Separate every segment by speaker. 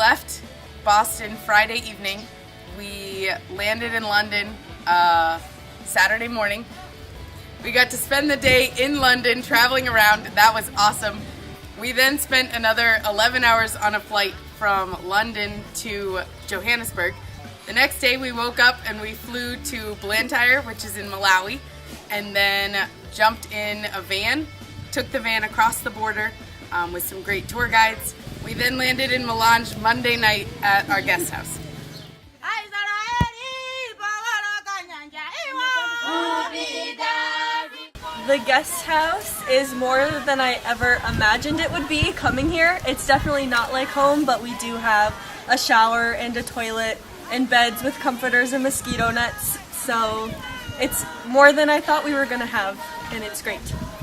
Speaker 1: left Boston Friday evening. We landed in London Saturday morning. We got to spend the day in London traveling around. That was awesome. We then spent another 11 hours on a flight from London to Johannesburg. The next day we woke up and we flew to Blantyre, which is in Malawi, and then jumped in a van, took the van across the border with some great tour guides. We then landed in Milan Monday night at our guest house.
Speaker 2: The guest house is more than I ever imagined it would be coming here. It's definitely not like home, but we do have a shower and a toilet and beds with comforters and mosquito nets. So it's more than I thought we were going to have, and it's great.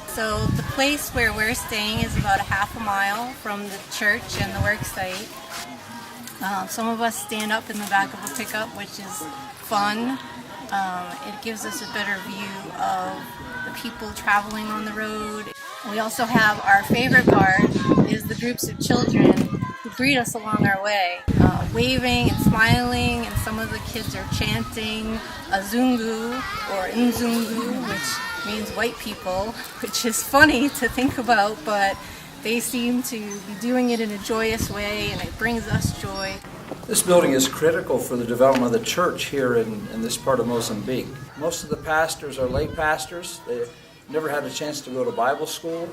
Speaker 3: So the place where we're staying is about a half a mile from the church and the work site. Some of us stand up in the back of a pickup, which is fun. It gives us a better view of the people traveling on the road. We also have our favorite part is the groups of children who greet us along our way, waving and smiling, and some of the kids are chanting Azungu or Nzungu, which means white people, which is funny to think about, but they seem to be doing it in a joyous way, and it brings us joy.
Speaker 4: This building is critical for the development of the church here in this part of Mozambique. Most of the pastors are lay pastors. They've never had a chance to go to Bible school.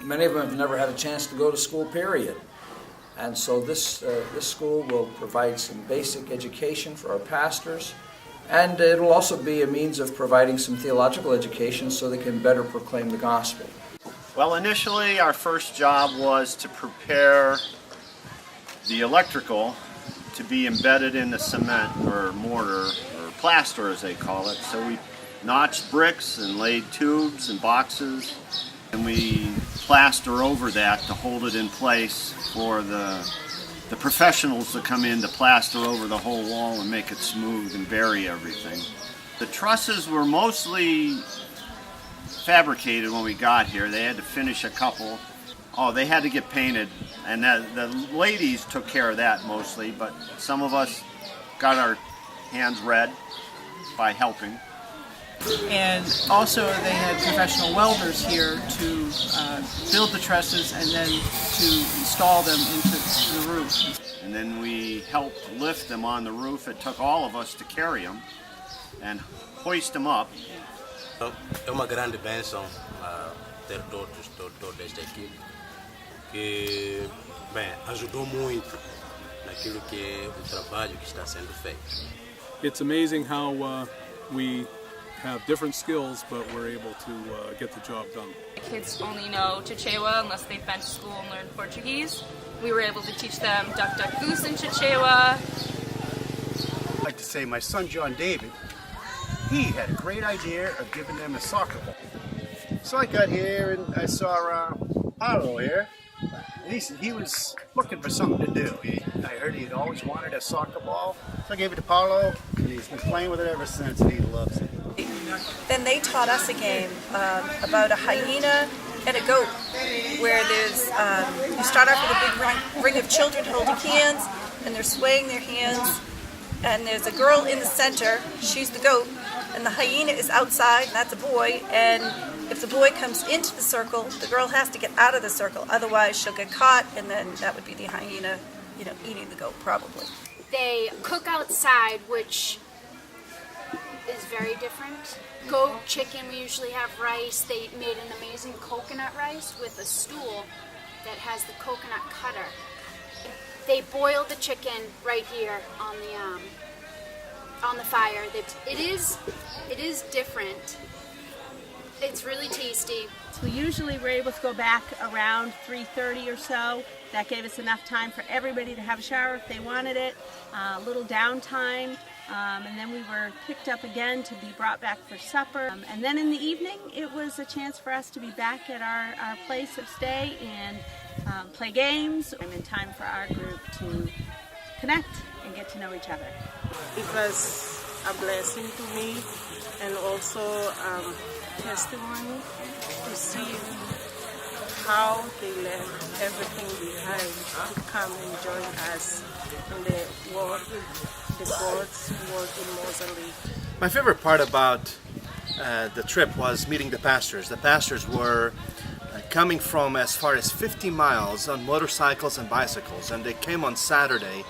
Speaker 4: Many of them have never had a chance to go to school, period. And so this school will provide some basic education for our pastors, and it will also be a means of providing some theological education so they can better proclaim the gospel.
Speaker 5: Well, initially our first job was to prepare the electrical to be embedded in the cement or mortar or plaster as they call it. So we notched bricks and laid tubes and boxes, and we plaster over that to hold it in place for the professionals to come in to plaster over the whole wall and make it smooth and bury everything. The trusses were mostly fabricated when we got here. They had to finish a couple. Oh, they had to get painted, and the ladies took care of that mostly, but some of us got our hands red by helping.
Speaker 6: And also they had professional welders here to build the trusses and then to install them into the roof.
Speaker 5: And then we helped lift them on the roof. It took all of us to carry them and hoist them up.
Speaker 7: É uma grande bênção ter toda esta equipe que, bem, ajudou muito naquilo que é o trabalho que está sendo feito.
Speaker 8: It's amazing how we have different skills, but we're able to get the job done.
Speaker 9: Kids only know Chichewa unless they've been to school and learned Portuguese. We were able to teach them duck, duck, goose in Chichewa.
Speaker 10: I'd like to say my son John David, he had a great idea of giving them a soccer ball. So I got here and I saw Paulo here. He was looking for something to do. I heard he had always wanted a soccer ball. So I gave it to Paulo, and he's been playing with it ever since, and he loves it.
Speaker 2: Then they taught us a game about a hyena and a goat, where there's you start off with a big ring of children holding hands, and they're swaying their hands, and there's a girl in the center, she's the goat, and the hyena is outside, and that's a boy, and if the boy comes into the circle, the girl has to get out of the circle, otherwise she'll get caught, and then that would be the hyena, eating the goat probably.
Speaker 11: They cook outside, which is very different. Goat, chicken, we usually have rice. They made an amazing coconut rice with a stool that has the coconut cutter. They boil the chicken right here on the fire. It is different. It's really tasty.
Speaker 12: So usually we're able to go back around 3:30 or so. That gave us enough time for everybody to have a shower if they wanted it, a little downtime, and then we were picked up again to be brought back for supper. And then in the evening, it was a chance for us to be back at our place of stay and play games, and in time for our group to connect and get to know each other.
Speaker 13: It was a blessing to me, and also testimony to see how they left everything behind to come and join us in the work, the God's work in Mozambique.
Speaker 14: My favorite part about the trip was meeting the pastors. The pastors were coming from as far as 50 miles on motorcycles and bicycles, and they came on Saturday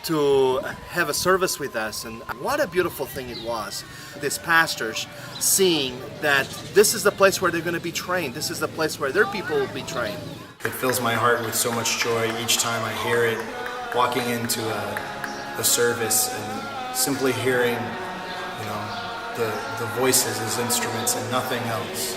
Speaker 14: to have a service with us, and what a beautiful thing it was. These pastors seeing that this is the place where they're going to be trained, this is the place where their people will be trained.
Speaker 15: It fills my heart with so much joy each time I hear it, walking into a service and simply hearing, the voices as instruments and nothing else.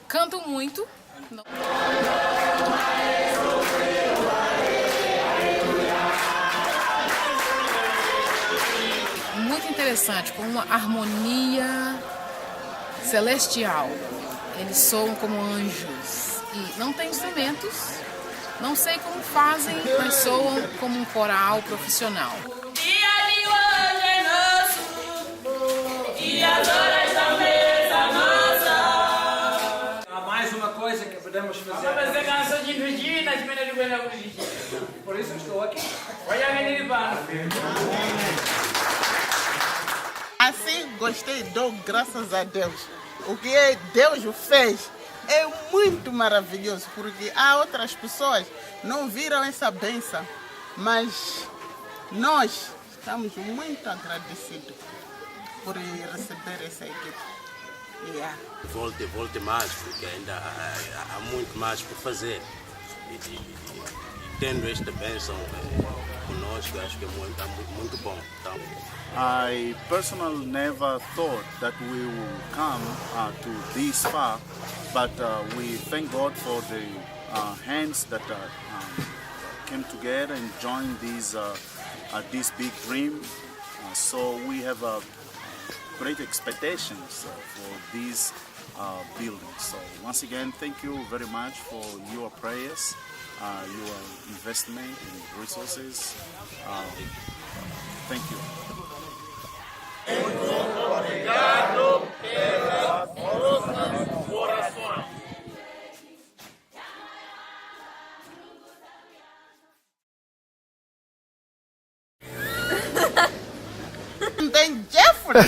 Speaker 16: Canto muito. Muito interessante, com uma harmonia celestial. Eles soam como anjos. E não tem instrumentos, não sei como fazem, mas soam como um coral profissional.
Speaker 4: Mais uma coisa que podemos fazer. Por isso estou aqui.
Speaker 17: Assim, gostei, dou graças a Deus. O que Deus fez é muito maravilhoso, porque há outras pessoas que não viram essa bênção, mas nós estamos muito agradecidos por receber essa equipe. Yeah.
Speaker 7: Volte mais, porque ainda há muito mais por fazer. E tendo esta bênção conosco, acho que é muito bom. Então,
Speaker 10: I personally never thought that we will come to this far, but we thank God for the hands that came together and joined this big dream. So we have great expectations for these buildings. So once again, thank you very much for your prayers, your investment in resources. Thank you.
Speaker 18: Obrigado pelas vossas orações.
Speaker 17: Then Jeffrey.